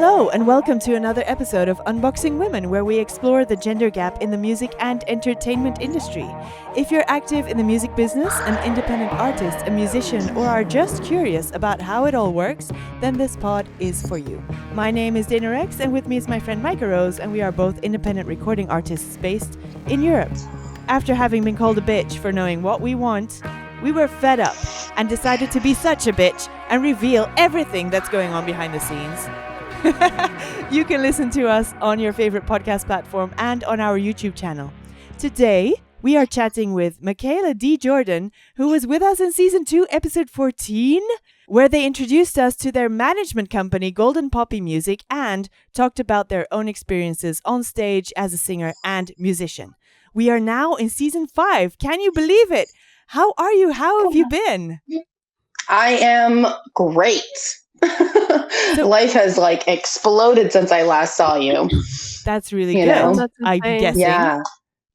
Hello, and welcome to another episode of Unboxing Women, where we explore the gender gap in the music and entertainment industry. If you're active in the music business, an independent artist, a musician, or are just curious about how it all works, then this pod is for you. My name is Dana Rex, and with me is my friend Micah Rose, and we are both independent recording artists based in Europe. After having been called a bitch for knowing what we want, we were fed up and decided to be such a bitch and reveal everything that's going on behind the scenes. You can listen to us on your favorite podcast platform and on our YouTube channel. Today, we are chatting with Michaela D. Jordan, who was with us in Season 2, Episode 14, where they introduced us to their management company, Golden Poppy Music, and talked about their own experiences on stage as a singer and musician. We are now in Season 5. Can you believe it? How are you? How have you been? I am great. Life has exploded since I last saw you. That's really good. I'm guessing. Yeah.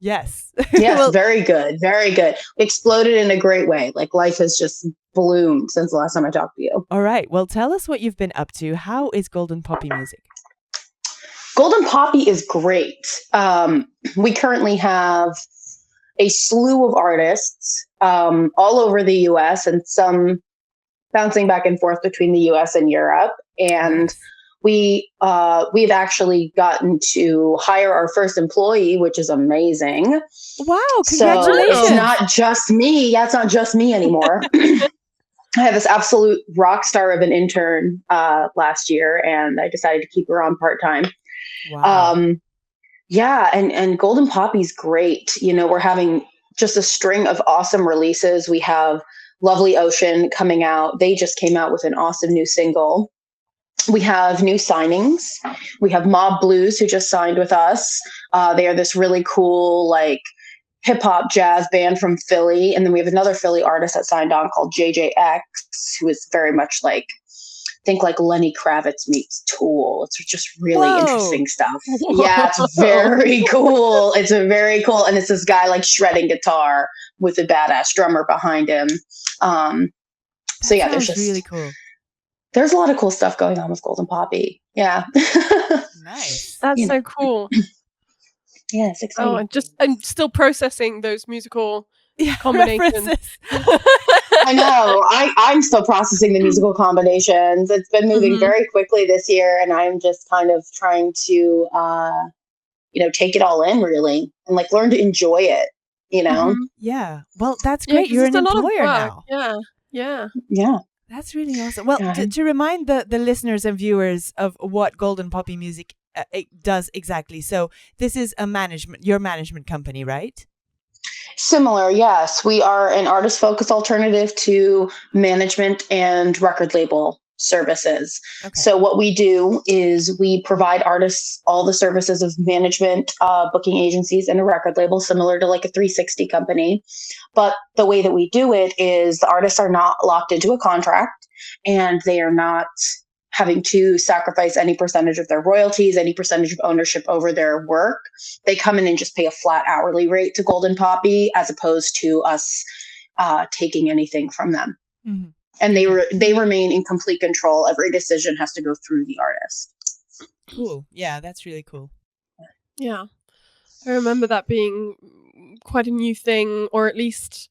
Yes. Yes, well, very good. Very good. Exploded in a great way. Life has just bloomed since the last time I talked to you. All right. Well, tell us what you've been up to. How is Golden Poppy Music? Golden Poppy is great. We currently have a slew of artists all over the US and some bouncing back and forth between the US and Europe. And we've actually gotten to hire our first employee, which is amazing. Wow, congratulations. So it's not just me. Yeah, it's not just me anymore. I had this absolute rock star of an intern last year, and I decided to keep her on part-time. Wow. Yeah, and Golden Poppy's great. You know, we're having just a string of awesome releases. We have Lovely Ocean coming out. They just came out with an awesome new single. We have new signings. We have Mob Blues, who just signed with us. They are this really cool, hip hop jazz band from Philly. And then we have another Philly artist that signed on called JJX, who is very much like Lenny Kravitz meets Tool. It's just really interesting stuff. Yeah, it's very cool. It's a very cool. And it's this guy shredding guitar with a badass drummer behind him. So yeah, there's just really cool. There's a lot of cool stuff going on with Golden Poppy. Yeah. Nice. That's so cool. Yeah, it's exciting. Oh, I'm still processing those musical combinations. I know. I'm still processing the musical combinations. It's been moving very quickly this year, and I'm just kind of trying to, take it all in really, and learn to enjoy it. You know? Yeah. Well, that's great. You're an employer now. Yeah. That's really awesome. Well, to remind the listeners and viewers of what Golden Poppy Music does exactly. So this is your management company, right? Similar, yes. We are an artist-focused alternative to management and record label services. Okay. So what we do is we provide artists all the services of management, booking agencies, and a record label, similar to a 360 company. But the way that we do it is the artists are not locked into a contract, and they are not having to sacrifice any percentage of their royalties, any percentage of ownership over their work. They come in and just pay a flat hourly rate to Golden Poppy, as opposed to us taking anything from them. Mm-hmm. And they remain in complete control. Every decision has to go through the artist. Cool. Yeah, that's really cool. Yeah. I remember that being quite a new thing, or at least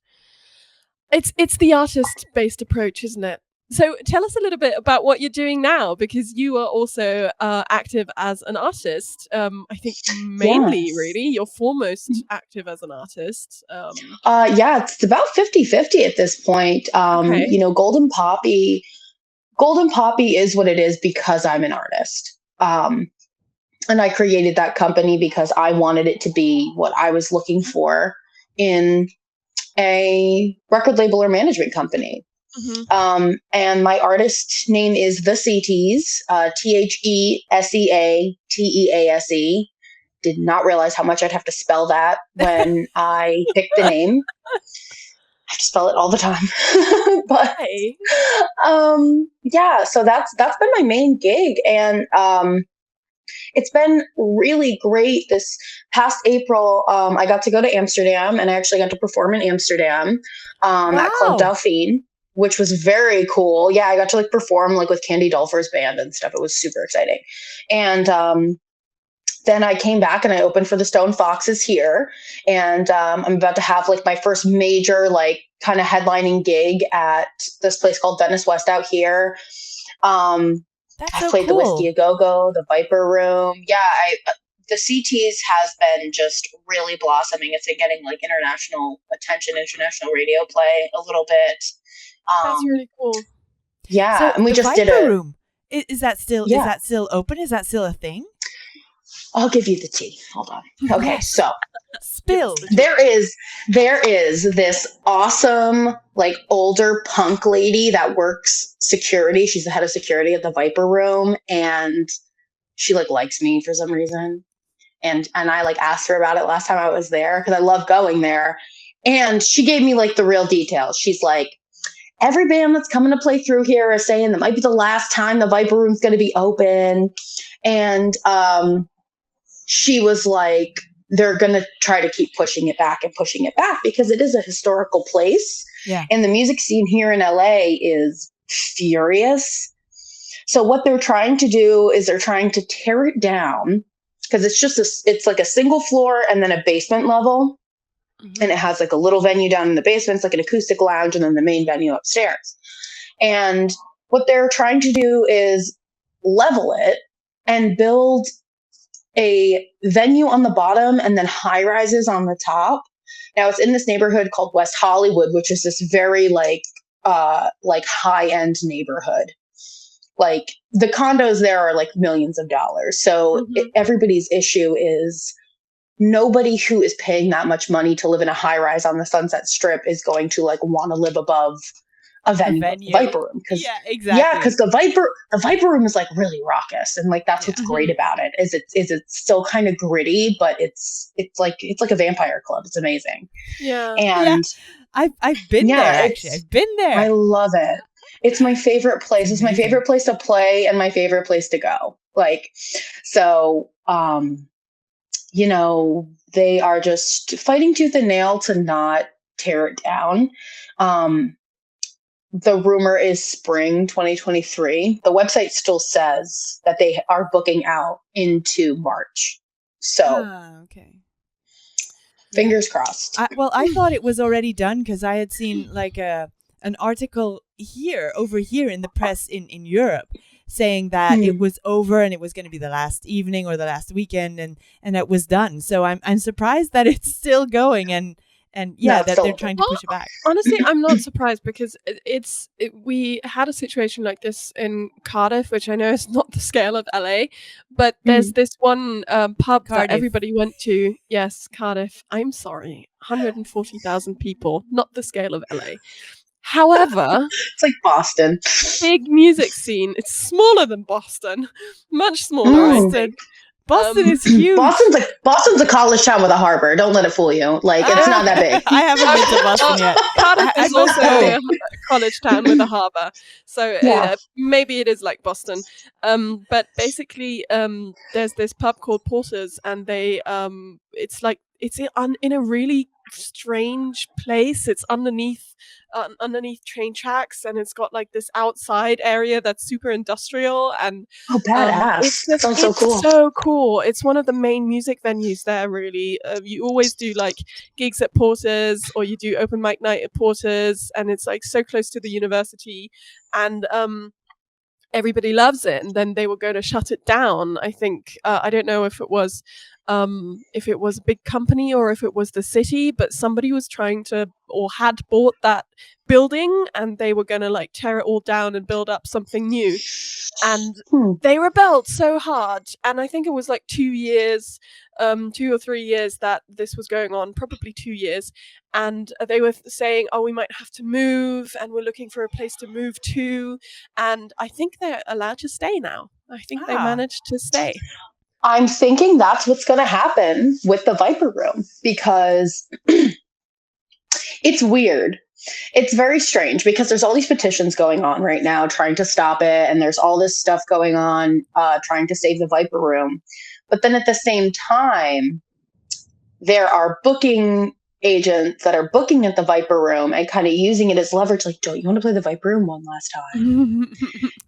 it's the artist-based approach, isn't it? So tell us a little bit about what you're doing now, because you are also active as an artist. I think mainly, really, you're foremost active as an artist. Yeah, it's about 50-50 at this point. Okay. Golden Poppy is what it is because I'm an artist. And I created that company because I wanted it to be what I was looking for in a record label or management company. Mm-hmm. And my artist name is the Sea Tease, TheSeaTease. Did not realize how much I'd have to spell that when I picked the name. I have to spell it all the time. But yeah, so that's been my main gig, and it's been really great. This past April, I got to go to Amsterdam, and I actually got to perform in Amsterdam at Club Dauphine. which was very cool. Yeah, I got to like perform like with Candy Dulfer's band and stuff. It was super exciting. And then I came back and I opened for the Stone Foxes here. And I'm about to have like my first major like kind of headlining gig at this place called Venice West out here. I've played the Whiskey A Go-Go, the Viper Room. Yeah, the Sea Tease has been just really blossoming. It's been getting like international attention, international radio play a little bit. That's really cool. Yeah, so and we just Viper did a room. Is that still open? Is that still a thing? I'll give you the tea. Hold on. Okay, so spill. There is this awesome like older punk lady that works security. She's the head of security at the Viper Room, and she like likes me for some reason. And I like asked her about it last time I was there because I love going there. And she gave me like the real details. She's like, every band that's coming to play through here is saying that might be the last time the Viper Room's going to be open. And she was like, they're going to try to keep pushing it back because it is a historical place. Yeah. And the music scene here in LA is furious. So what they're trying to do is they're trying to tear it down because it's like a single floor and then a basement level. Mm-hmm. And it has like a little venue down in the basement. It's like an acoustic lounge and then the main venue upstairs. And what they're trying to do is level it and build a venue on the bottom and then high rises on the top. Now it's in this neighborhood called West Hollywood, which is this very like high end neighborhood. Like the condos there are like millions of dollars. So everybody's issue is nobody who is paying that much money to live in a high rise on the Sunset Strip is going to like want to live above a venue. Viper Room. Yeah, exactly. Yeah, because the Viper Room is like really raucous, and like that's what's great about it. Is it's still kind of gritty, but it's like a vampire club. It's amazing. Yeah, and I've been there. Actually, I've been there. I love it. It's my favorite place. It's my favorite place to play and my favorite place to go. Like, so, you know, they are just fighting tooth and nail to not tear it down. The rumor is spring 2023. The website still says that they are booking out into March. So, okay. Fingers crossed. I thought it was already done because I had seen like an article over here in the press in Europe saying that it was over and it was going to be the last evening or the last weekend and it was done. So I'm surprised that it's still going and that they're trying to push it back. Honestly, I'm not surprised because we had a situation like this in Cardiff, which I know is not the scale of LA, but there's this one pub that everybody went to. Yes, Cardiff. I'm sorry, 140,000 people, not the scale of LA. However, it's like Boston. Big music scene. It's smaller than Boston, much smaller. I think. Boston is huge. Boston's a college town with a harbor. Don't let it fool you. Like it's not that big. I haven't been to Boston yet. Cardiff is also a college town with a harbor, so maybe it is like Boston. But basically, there's this pub called Porter's, and they it's in a really strange place. It's underneath train tracks, and it's got like this outside area that's super industrial and badass. Sounds so cool. So cool. It's one of the main music venues there. Really, you always do like gigs at Porter's, or you do open mic night at Porter's, and it's like so close to the university, and everybody loves it. And then they were going to shut it down. I think I don't know if it was a big company or if it was the city, but somebody was trying to or had bought that building and they were going to like tear it all down and build up something new. And they rebelled so hard. And I think it was like 2 or 3 years that this was going on, probably 2 years. And they were saying, oh, we might have to move and we're looking for a place to move to. And I think they're allowed to stay now. I think they managed to stay. I'm thinking that's what's going to happen with the Viper Room because it's weird. It's very strange because there's all these petitions going on right now trying to stop it. And there's all this stuff going on trying to save the Viper Room. But then at the same time, there are booking agents that are booking at the Viper Room and kind of using it as leverage, like, don't you want to play the Viper Room one last time?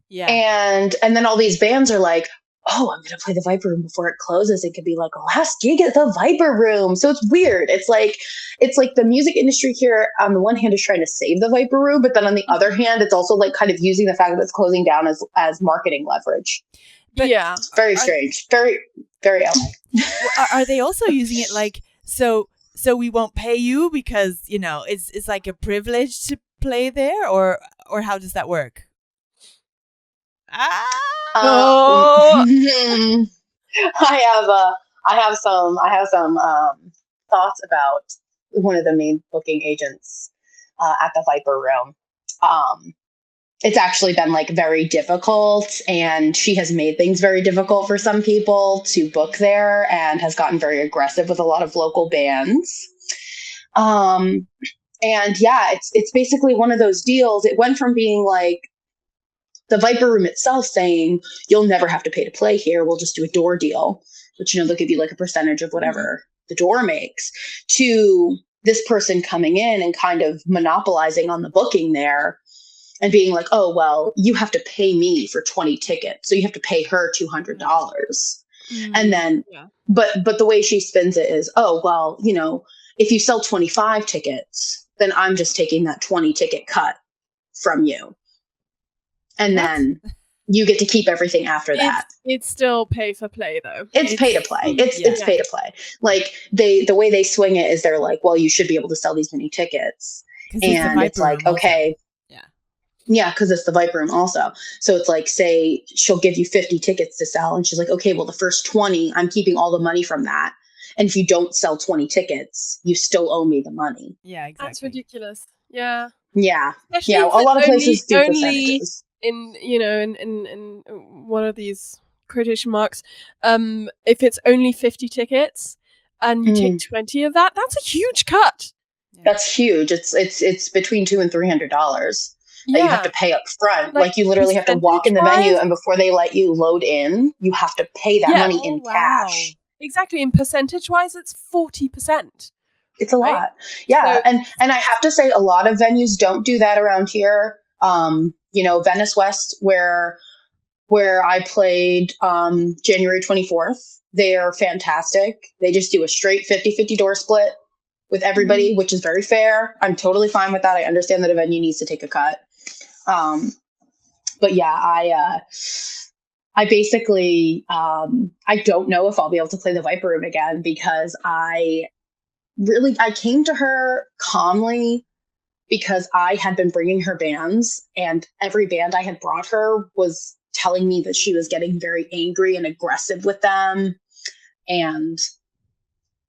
Yeah. And then all these bands are like, oh, I'm going to play the Viper Room before it closes. It could be like a last gig at the Viper Room. So it's weird. It's like the music industry here on the one hand is trying to save the Viper Room, but then on the other hand, it's also like kind of using the fact that it's closing down as marketing leverage. But yeah, it's very strange. Very, very LA. Are they also using it like, so we won't pay you because, you know, it's like a privilege to play there, or how does that work? I have some thoughts about one of the main booking agents at the Viper Room. It's actually been like very difficult, and she has made things very difficult for some people to book there, and has gotten very aggressive with a lot of local bands. And yeah, it's basically one of those deals. It went from being like the Viper Room itself saying, you'll never have to pay to play here. We'll just do a door deal, which, you know, they'll give you like a percentage of whatever the door makes, to this person coming in and kind of monopolizing on the booking there and being like, oh, well, you have to pay me for 20 tickets. So you have to pay her $200. And then, but the way she spins it is, oh, well, you know, if you sell 25 tickets, then I'm just taking that 20 ticket cut from you. And then you get to keep everything after that. It's still pay for play, though. It's pay to play. It's pay to play. Like the way they swing it is they're like, well, you should be able to sell these many tickets. And it's like, okay. Yeah, because it's the Viper Room also. So it's like, say she'll give you 50 tickets to sell. And she's like, okay, well, the first 20, I'm keeping all the money from that. And if you don't sell 20 tickets, you still owe me the money. Yeah, exactly. That's ridiculous. Yeah. Yeah. Especially yeah. A lot of places do percentages. In one of these quotation marks, if it's only 50 tickets and you take 20 of that, that's a huge cut. Yeah. That's huge. It's between $200 and $300 that you have to pay up front. Like you literally have to walk in the venue, and before they let you load in, you have to pay that money in cash. Exactly. And percentage wise, it's 40%. It's a lot. Yeah. So, and I have to say, a lot of venues don't do that around here. You know, Venice West, where I played January 24th, they are fantastic. They just do a straight 50-50 door split with everybody, which is very fair. I'm totally fine with that. I understand that a venue needs to take a cut. But yeah, I basically, I don't know if I'll be able to play the Viper Room again, because I came to her calmly, because I had been bringing her bands, and every band I had brought her was telling me that she was getting very angry and aggressive with them. And,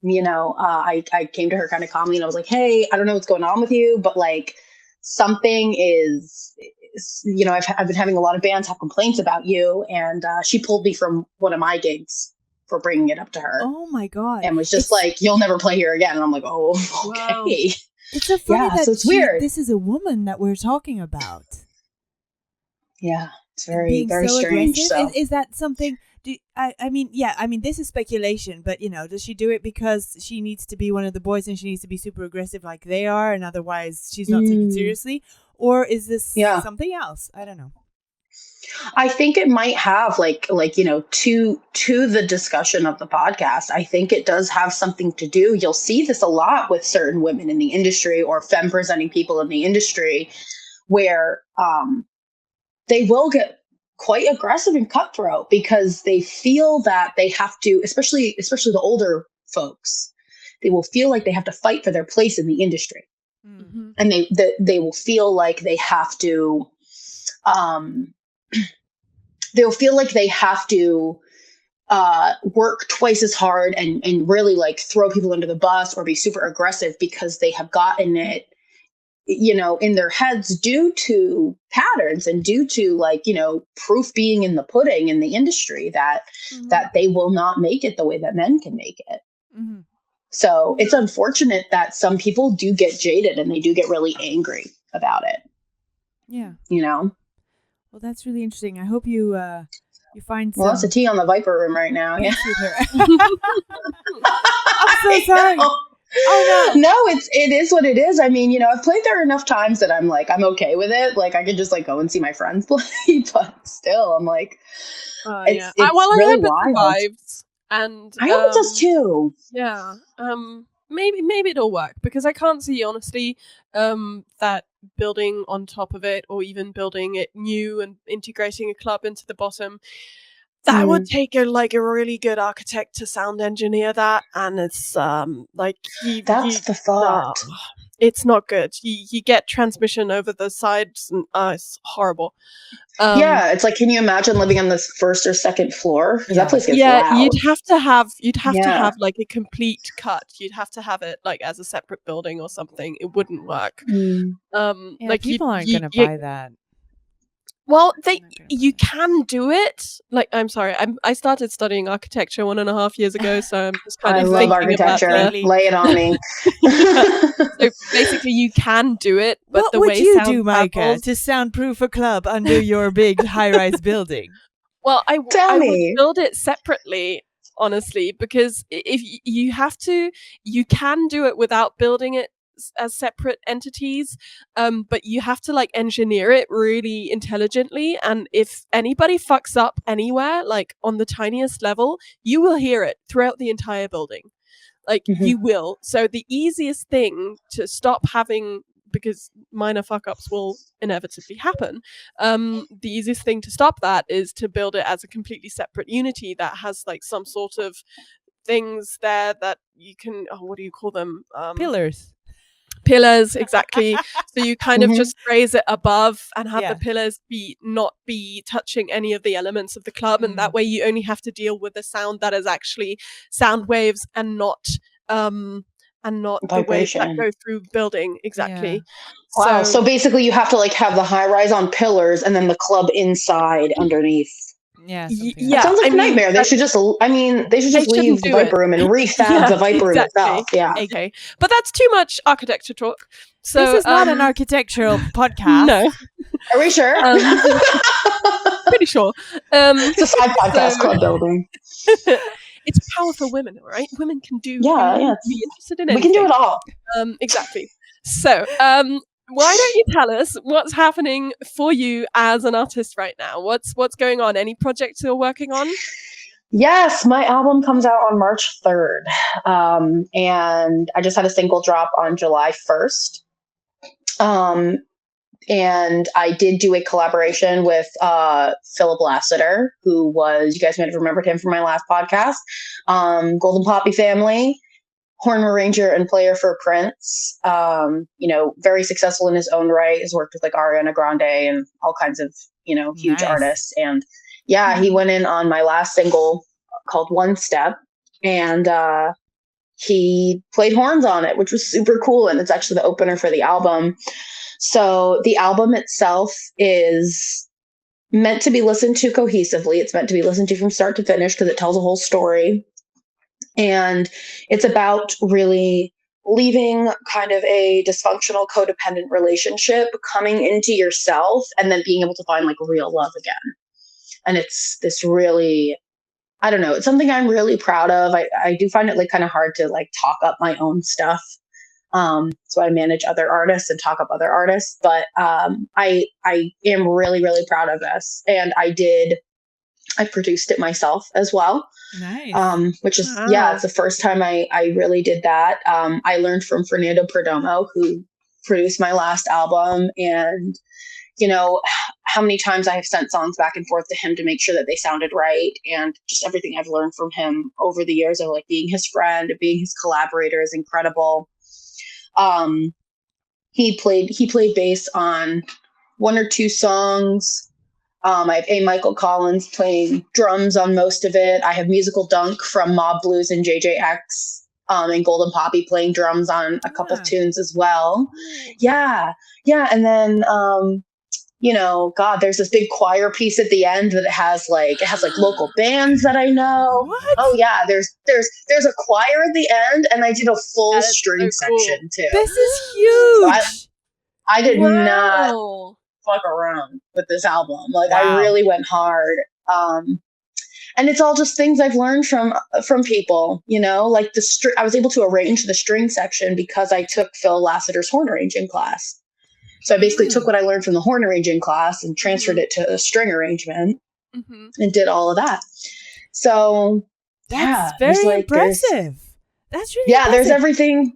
you know, I came to her kind of calmly, and I was like, hey, I don't know what's going on with you, but like something is, you know, I've been having a lot of bands have complaints about you. And she pulled me from one of my gigs for bringing it up to her. Oh my God. And was just like, you'll never play here again. And I'm like, oh, okay. Wow. It's so funny that so it's weird. This is a woman that we're talking about. Yeah, it's very, very so strange. So. Is that something? I mean, this is speculation, but you know, does she do it because she needs to be one of the boys and she needs to be super aggressive like they are, and otherwise she's not taken seriously, or is this something else? I don't know. I think it might have like you know, to the discussion of the podcast, I think it does have something to do. You'll see this a lot with certain women in the industry or femme presenting people in the industry, where they will get quite aggressive and cutthroat because they feel that they have to, especially the older folks, they will feel like they have to fight for their place in the industry. Mm-hmm. And they will feel like they have to they'll feel like they have to work twice as hard and really like throw people under the bus or be super aggressive because they have gotten it, you know, in their heads due to patterns and due to like, you know, proof being in the pudding in the industry that they will not make it the way that men can make it. Mm-hmm. So it's unfortunate that some people do get jaded and they do get really angry about it. Yeah. You know? Well, that's really interesting. I hope you find some... Well, that's a tea on the Viper Room right now. Yeah. I'm so sorry. Oh no. No, it is what it is. I mean, I've played there enough times that I'm like, I'm okay with it. Like, I could just like go and see my friends play, but still, I'm like, Yeah. it's Well, I really hope it wild. survives, and I hope it does too. yeah, maybe it'll work, because I can't see, honestly, that building on top of it, or even building it new and integrating a club into the bottom, that would take a really good architect to sound engineer that, and it's like That's the thought. it's not good. You get transmission over the sides, and it's horrible. Yeah, it's like, can you imagine living on this first or second floor? Because that place gets Yeah, loud. you'd have to Yeah. have like a complete cut. You'd have to have it like as a separate building or something. It wouldn't work. Yeah, Like people aren't gonna buy that. Well, you can do it. Like, I'm sorry, I started studying architecture 1.5 years ago, so I'm just kind I of love thinking about architecture. Lay it on me. So basically, you can do it, but What the would way you sound do, Micah, travels. to soundproof a club under your big high-rise building? Well, I Tell would me. build it separately, honestly, because if you have to, you can do it without building it as separate entities, but you have to like engineer it really intelligently, and if anybody fucks up anywhere, like on the tiniest level, you will hear it throughout the entire building. Like, you will. So the easiest thing to stop having, because minor fuck ups will inevitably happen, the easiest thing to stop that is to build it as a completely separate unity that has like some sort of things there that you can, what do you call them? Pillars, exactly. So you kind of just raise it above and have the pillars not be touching any of the elements of the club, and that way you only have to deal with the sound that is actually sound waves, and not the waves that Vibration. go through building. Exactly. Wow. So basically, you have to like have the high rise on pillars and then the club inside underneath. Yeah. That sounds like a nightmare. They should just leave the Viper Room and refab the Viper Room itself. Yeah. Okay. But that's too much architecture talk. So this is not an architectural podcast. No. Are we sure? Pretty sure. It's a side podcast, club building. It's power for women, all right? Women can do. Yeah. Be interested in anything. We can do it all. Exactly. So, why don't you tell us what's happening for you as an artist right now? What's going on? Any projects you're working on? Yes, my album comes out on March 3rd. And I just had a single drop on July 1st. And I did do a collaboration with Philip Lassiter, who was, you guys might have remembered him from my last podcast, Golden Poppy family, horn arranger and player for Prince. Very successful in his own right. Has worked with like Ariana Grande and all kinds of, huge artists. And he went in on my last single called One Step, and he played horns on it, which was super cool. And it's actually the opener for the album. So the album itself is meant to be listened to cohesively. It's meant to be listened to from start to finish because it tells a whole story. And it's about really leaving kind of a dysfunctional codependent relationship, coming into yourself, and then being able to find like real love again. And it's this really, I don't know, it's something I'm really proud of. I do find it like kind of hard to like talk up my own stuff. So I manage other artists and talk up other artists, but I am really, really proud of this. And I produced it myself as well. Nice. Which is, it's the first time I really did that. I learned from Fernando Perdomo, who produced my last album, and how many times I have sent songs back and forth to him to make sure that they sounded right, and just everything I've learned from him over the years of like being his friend, being his collaborator is incredible. He played bass on one or two songs. I have A. Michael Collins playing drums on most of it. I have Musical Dunk from Mob Blues and JJX, and Golden Poppy playing drums on a couple tunes as well. Yeah. And then, there's this big choir piece at the end that it has like local bands that I know. What? Oh yeah, there's a choir at the end, and I did a full string section too. This is huge. So I did not fuck around with this album. Like I really went hard. And it's all just things I've learned from people, like I was able to arrange the string section because I took Phil Lassiter's horn arranging class. So I basically took what I learned from the horn arranging class and transferred it to a string arrangement and did all of that. So that's very impressive. That's really impressive.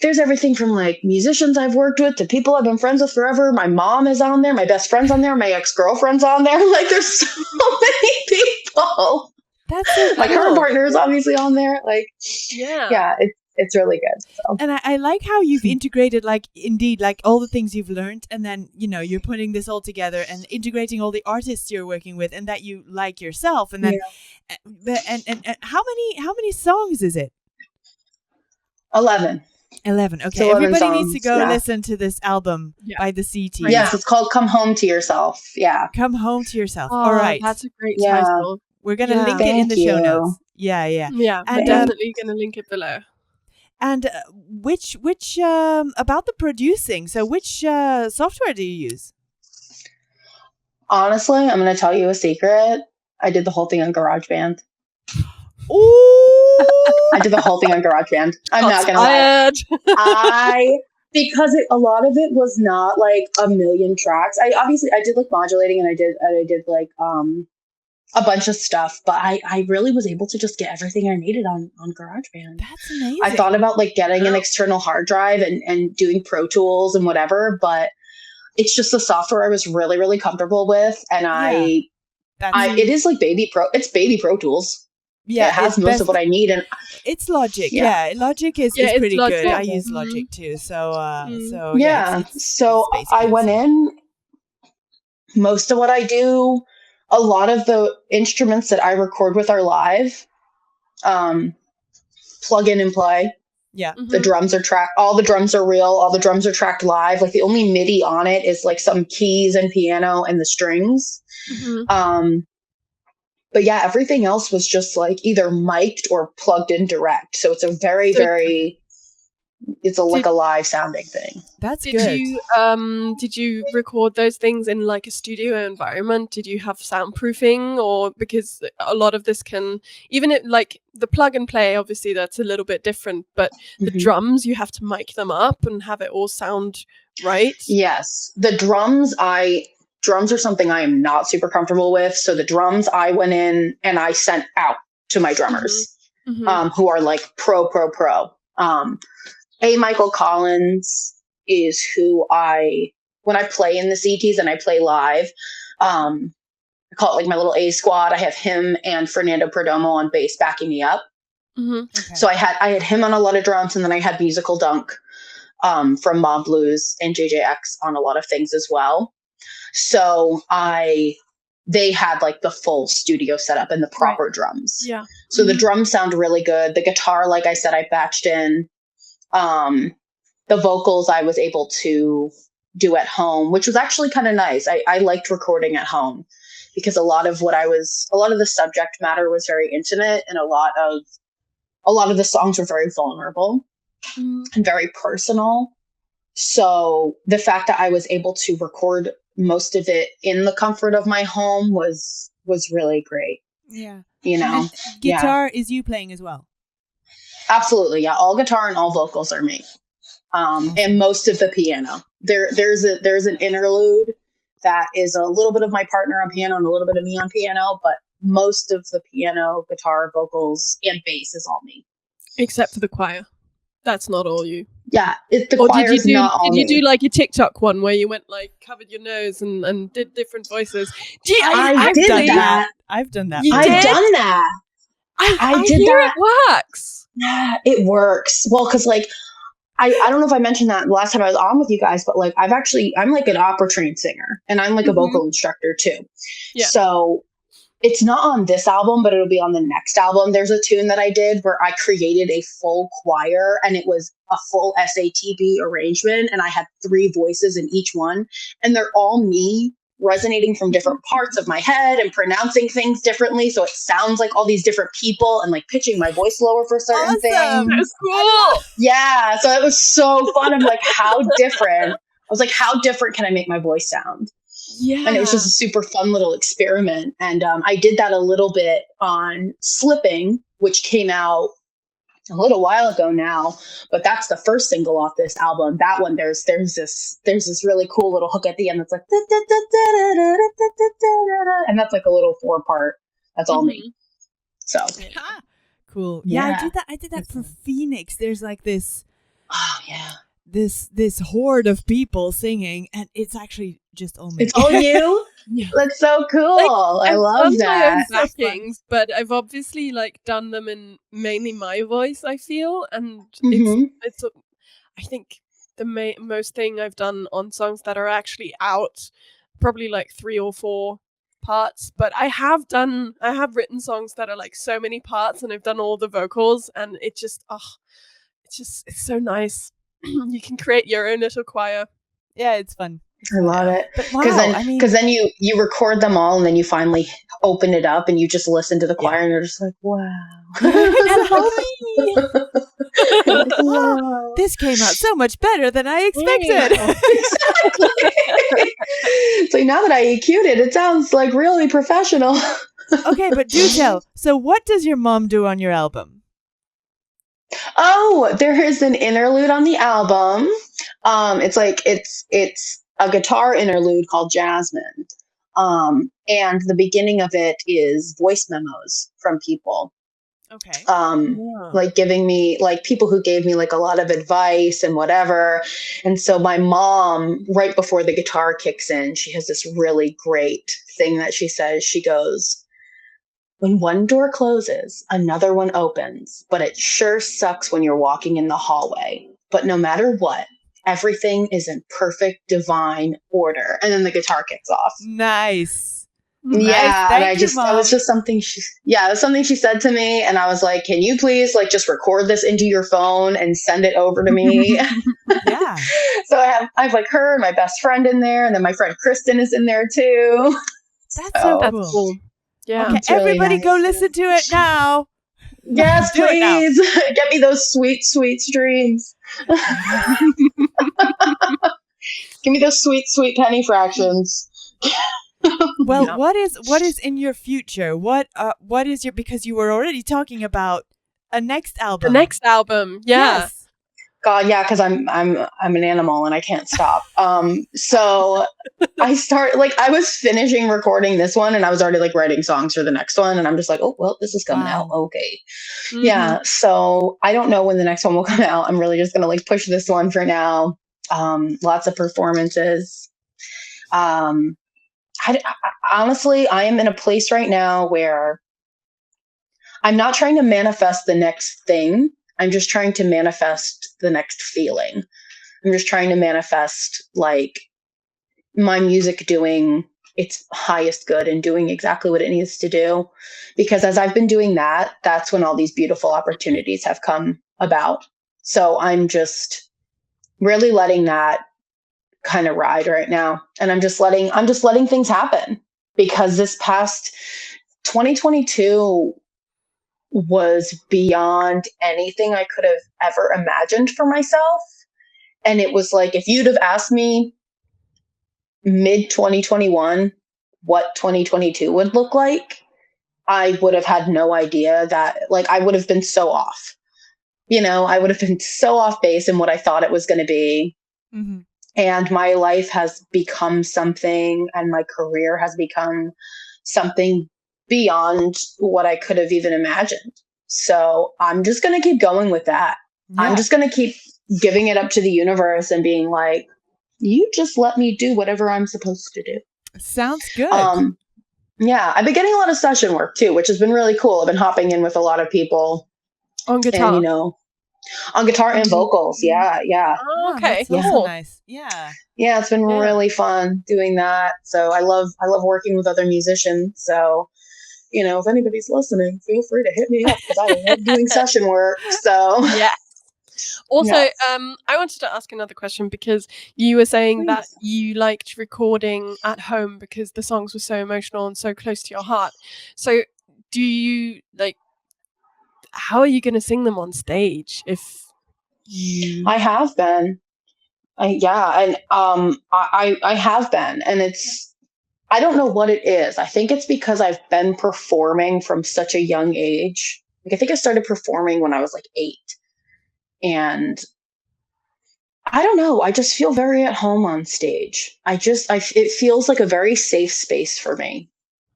There's everything from like musicians I've worked with to people I've been friends with forever. My mom is on there. My best friend's on there. My ex-girlfriend's on there. Like there's so many people. That's so cool. My current partner is obviously on there. Like, yeah, it's really good. So. And I like how you've integrated, like, indeed, like all the things you've learned, and then you're putting this all together and integrating all the artists you're working with, and that you like yourself, and then, and how many songs is it? 11. 11. Okay, so 11 everybody songs, needs to go listen to this album by the Sea Tease. Yes, it's called "Come Home to Yourself." Yeah, "Come Home to Yourself." Oh, all right, that's a great title. We're gonna link it in the show notes. Yeah. Yeah, and definitely gonna link it below. And which about the producing? So which software do you use? Honestly, I'm gonna tell you a secret. I did the whole thing on GarageBand. Ooh! I did the whole thing on GarageBand. I'm not gonna lie. Because a lot of it was not like a million tracks. I did like modulating, and I did like a bunch of stuff, but I really was able to just get everything I needed on GarageBand. That's amazing. I thought about like getting an external hard drive and doing Pro Tools and whatever, but it's just the software I was really, really comfortable with, and it is like baby Pro Tools. Yeah, it has most of what I need, and it's Logic. Yeah, Logic is pretty good. I use Logic too. So so I went in. Most of what I do, a lot of the instruments that I record with are live. Plug in and play. Yeah, the drums are tracked. All the drums are real. All the drums are tracked live. Like the only MIDI on it is like some keys and piano and the strings. But yeah, everything else was just like either mic'd or plugged in direct. So it's a very, like a live sounding thing. That's good. Did you record those things in like a studio environment? Did you have soundproofing, or because a lot of this can, even it like the plug and play, obviously that's a little bit different, but the drums, you have to mic them up and have it all sound right. Yes. The drums are something I am not super comfortable with. So the drums I went in and I sent out to my drummers, who are like pro. Michael Collins is who when I play in the Sea Tease and I play live, I call it like my little A squad. I have him and Fernando Perdomo on bass backing me up. Okay. So I had him on a lot of drums, and then I had Musical Dunk from Mob Blues and JJX on a lot of things as well. So they had like the full studio setup and the proper drums. Yeah. So the drums sound really good. The guitar, like I said, I batched in. The vocals I was able to do at home, which was actually kind of nice. I liked recording at home because a lot of the subject matter was very intimate, and a lot of the songs were very vulnerable and very personal. So the fact that I was able to record most of it in the comfort of my home was really great. Yeah. And guitar is you playing as well? Absolutely. Yeah. All guitar and all vocals are me. And most of the piano. There's an interlude that is a little bit of my partner on piano and a little bit of me on piano, but most of the piano, guitar, vocals, and bass is all me. Except for the choir. That's not all you. Yeah, the choir's not all me. Did you do like your TikTok one where you went like covered your nose and did different voices? I've done that. I've done that. I've done that. I did that. It works. Yeah, it works. Well, because like I don't know if I mentioned that the last time I was on with you guys, but like I'm like an opera trained singer, and I'm like a vocal instructor too. Yeah. So it's not on this album, but it'll be on the next album. There's a tune that I did where I created a full choir, and it was a full SATB arrangement, and I had 3 voices in each one, and they're all me resonating from different parts of my head and pronouncing things differently. So it sounds like all these different people, and like pitching my voice lower for certain things. That's cool. Yeah. So it was so fun. I'm like, how different can I make my voice sound? Yeah. And it was just a super fun little experiment. And I did that a little bit on Slipping, which came out a little while ago now, but that's the first single off this album. That one, there's this really cool little hook at the end that's like, and that's like a little 4-part. That's all me. So cool. Yeah, I did that for Phoenix. There's like this. Oh yeah. This horde of people singing, and it's actually just all me. It's all you? Yeah. That's so cool. I love that. My own bookings, but I've obviously like done them in mainly my voice, I feel, and it's I think the most thing I've done on songs that are actually out, probably like 3 or 4 parts, but I have written songs that are like so many parts, and I've done all the vocals, and it's so nice. You can create your own little choir. Yeah, it's fun. I love it. Because then you record them all, and then you finally open it up and you just listen to the choir, and you're just like, wow. Wow. This came out so much better than I expected. Exactly. So now that I EQ'd it, it sounds like really professional. Okay, but do tell. So what does your mom do on your album? Oh, there is an interlude on the album. It's a guitar interlude called Jasmine. And the beginning of it is voice memos from people. Okay. Like giving me, like, people who gave me like a lot of advice and whatever. And so my mom, right before the guitar kicks in, she has this really great thing that she says. She goes, "When one door closes, another one opens, but it sure sucks when you're walking in the hallway. But no matter what, everything is in perfect divine order." And then the guitar kicks off. Nice. Yeah, Nice. and that was just something it was something she said to me, and I was like, "Can you please like just record this into your phone and send it over to me?" Yeah. So I have like her and my best friend in there, and then my friend Kristen is in there too. That's so cool. Yeah. Okay, everybody go listen to it now. Yes, please. Get me those sweet, sweet streams. Give me those sweet, sweet penny fractions. Well, what is in your future? What is your, because you were already talking about a next album. The next album, yeah. Yes. God, yeah, because I'm an animal and I can't stop. So I was finishing recording this one, and I was already like writing songs for the next one, and I'm just like, oh well, this is coming out. Okay. Mm-hmm. Yeah. So I don't know when the next one will come out. I'm really just gonna like push this one for now. Lots of performances. Honestly, I am in a place right now where I'm not trying to manifest the next thing. I'm just trying to manifest the next feeling. I'm just trying to manifest like my music doing its highest good and doing exactly what it needs to do. Because as I've been doing that, that's when all these beautiful opportunities have come about. So I'm just really letting that kind of ride right now. And I'm just letting things happen, because this past 2022 was beyond anything I could have ever imagined for myself. And it was like, if you'd have asked me mid 2021 what 2022 would look like, I would have had no idea. That like I would have been so off. I would have been so off base in what I thought it was going to be. Mm-hmm. And my life has become something, and my career has become something beyond what I could have even imagined. So I'm just going to keep going with that. Yeah. I'm just going to keep giving it up to the universe and being like, you just let me do whatever I'm supposed to do. Sounds good. Yeah. I've been getting a lot of session work too, which has been really cool. I've been hopping in with a lot of people on guitar, and, on guitar and vocals. Yeah. Yeah. Oh, okay. That's so nice. Yeah. Yeah. It's been really fun doing that. So I love working with other musicians. So, if anybody's listening, feel free to hit me up, because I love doing session work. So yeah. Also, I wanted to ask another question, because you were saying that you liked recording at home because the songs were so emotional and so close to your heart. So do you how are you going to sing them on stage if you... I have been. I have been, and I don't know what it is. I think it's because I've been performing from such a young age. Like I think I started performing when I was like 8. And I don't know. I just feel very at home on stage. It feels like a very safe space for me.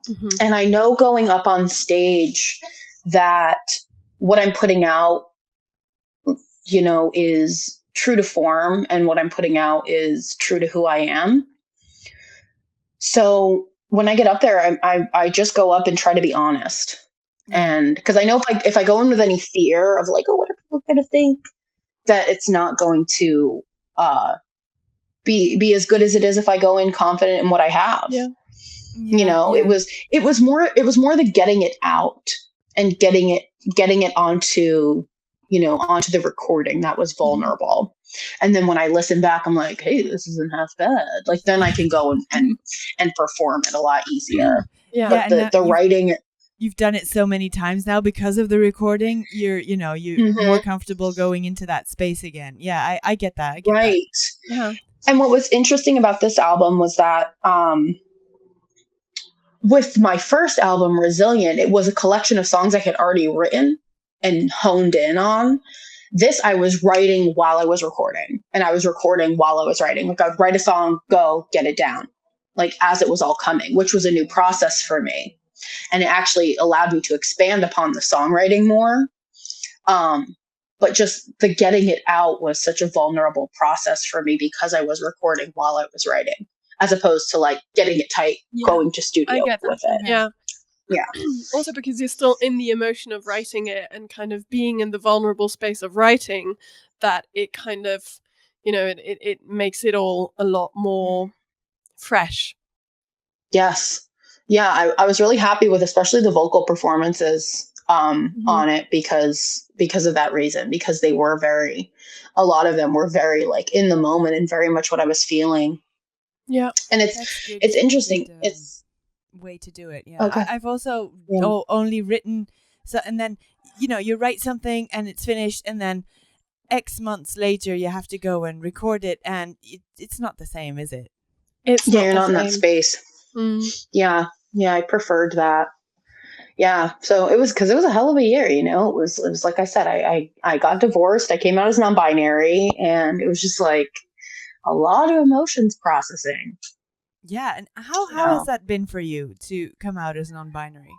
Mm-hmm. And I know going up on stage that what I'm putting out, is true to form, and what I'm putting out is true to who I am. So when I get up there, I just go up and try to be honest. And because I know if I go in with any fear of like, oh, what are people going to think, that it's not going to be as good as it is if I go in confident in what I have. Yeah. It was more the getting it out and getting it onto the recording that was vulnerable. And then when I listen back, I'm like, hey, this isn't half bad. Like then I can go and perform it a lot easier. Yeah. But the writing, you've done it so many times now because of the recording. You're more comfortable going into that space again. Yeah, I get that. Right. That. Yeah. And what was interesting about this album was that with my first album, Resilient, it was a collection of songs I had already written and honed in on. This I was writing while I was recording, and I was recording while I was writing. Like I'd write a song, go get it down, like as it was all coming, which was a new process for me. And it actually allowed me to expand upon the songwriting more. But just the getting it out was such a vulnerable process for me because I was recording while I was writing, as opposed to like getting it tight, going to studio with it. Yeah. Yeah. Also because you're still in the emotion of writing it and kind of being in the vulnerable space of writing, that it kind of, it makes it all a lot more fresh. Yes. Yeah. I was really happy with especially the vocal performances on it because of that reason, because they were a lot of them were very like in the moment and very much what I was feeling. Yeah. And it's interesting. It's way to do it. Yeah. Okay. I've also only written so, and then you write something and it's finished, and then X months later you have to go and record it, and it's not the same, is it? You're not in that space. Yeah, I preferred that. Yeah, so it was because it was a hell of a year. It was like I said, I got divorced, I came out as non-binary, and it was just like a lot of emotions processing. Yeah, and how has that been for you to come out as non-binary?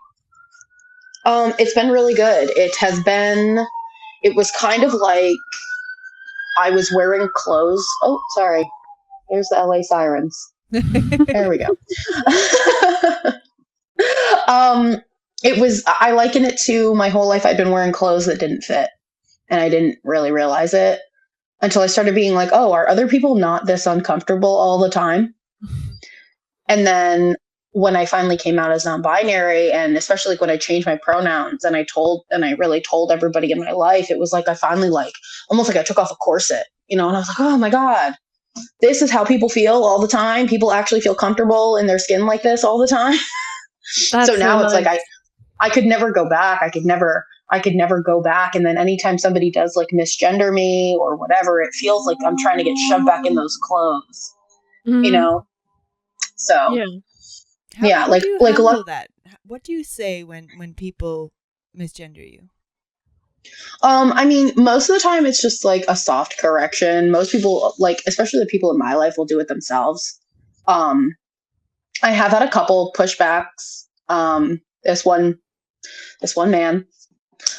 It's been really good. It was kind of like I was wearing clothes. Oh, sorry. There's the LA sirens. There we go. I liken it to my whole life I'd been wearing clothes that didn't fit, and I didn't really realize it until I started being like, oh, are other people not this uncomfortable all the time? And then when I finally came out as non-binary, and especially like when I changed my pronouns and I really told everybody in my life, it was like I finally almost like I took off a corset, and I was like, oh my God, this is how people feel all the time. People actually feel comfortable in their skin like this all the time. So now it's like I could never go back. I could never go back. And then anytime somebody does like misgender me or whatever, it feels like I'm trying to get shoved back in those clothes, So How do you handle that? What do you say when people misgender you? I mean, most of the time it's just like a soft correction. Most people, like especially the people in my life, will do it themselves. I have had a couple pushbacks. This one man,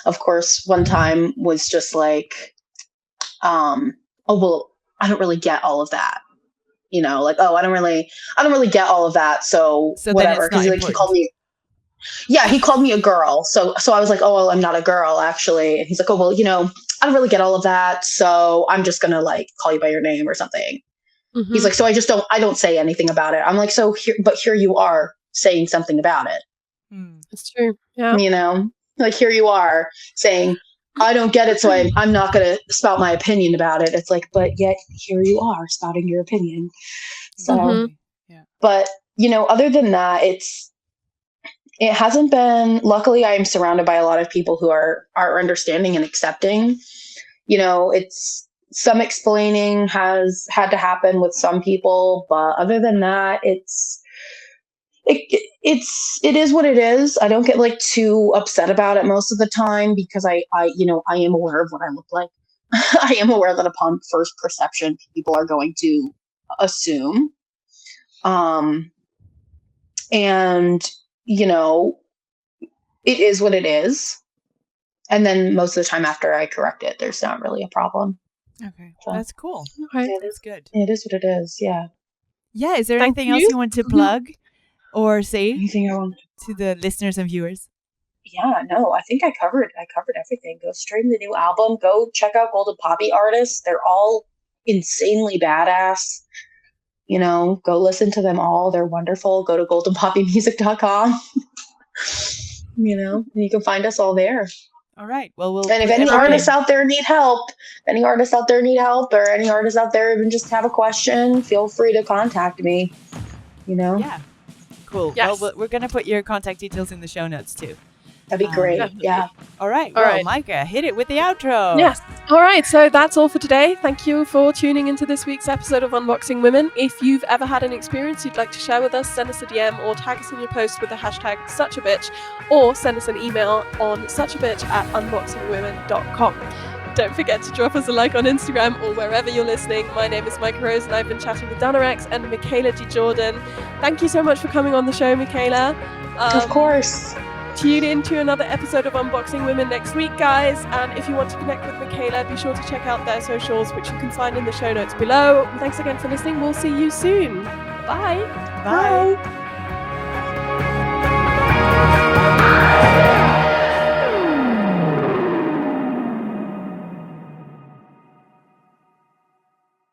of course, one time was just like, oh well, I don't really get all of that. Like, oh, I don't really get all of that. So whatever. Because he called me. Yeah, he called me a girl. So I was like, oh, well, I'm not a girl actually. And he's like, oh, well, I don't really get all of that. So I'm just gonna like call you by your name or something. Mm-hmm. He's like, so I don't say anything about it. I'm like, but here you are saying something about it. It's true. Yeah. Like here you are saying, I don't get it, so I'm not going to spout my opinion about it. It's like, but yet here you are spouting your opinion. So, yeah. But, other than that, it hasn't been, luckily I am surrounded by a lot of people who are understanding and accepting. It's some explaining has had to happen with some people, but other than that, it's It is what it is. I don't get like too upset about it most of the time because I am aware of what I look like. I am aware that upon first perception, people are going to assume. And it is what it is. And then most of the time after I correct it, there's not really a problem. Okay. So, that's cool. Okay. Yeah, that's good. It is what it is. Yeah. Yeah. Is there anything else you want to plug or say Anything I want to the listeners and viewers? Yeah, no, I think I covered everything. Go stream the new album. Go check out Golden Poppy artists. They're all insanely badass. Go listen to them all. They're wonderful. Go to goldenpoppymusic.com. And you can find us all there. All right. Well, and if any artists out there need help, or any artists out there even just have a question, feel free to contact me. Yeah. Cool. Yes. Well, we're going to put your contact details in the show notes too. That'd be great. Definitely. Yeah. All right. Micah, hit it with the outro. Yes. All right. So that's all for today. Thank you for tuning into this week's episode of Unboxing Women. If you've ever had an experience you'd like to share with us, send us a DM or tag us in your post with the hashtag suchabitch, or send us an email on suchabitch@unboxingwomen.com. Don't forget to drop us a like on Instagram or wherever you're listening. My name is Micah Rose and I've been chatting with Donna Rex and Michaela D. Jordan. Thank you so much for coming on the show, Michaela. Of course. Tune in to another episode of Unboxing Women next week, guys. And if you want to connect with Michaela, be sure to check out their socials, which you can find in the show notes below. Thanks again for listening. We'll see you soon. Bye. Bye.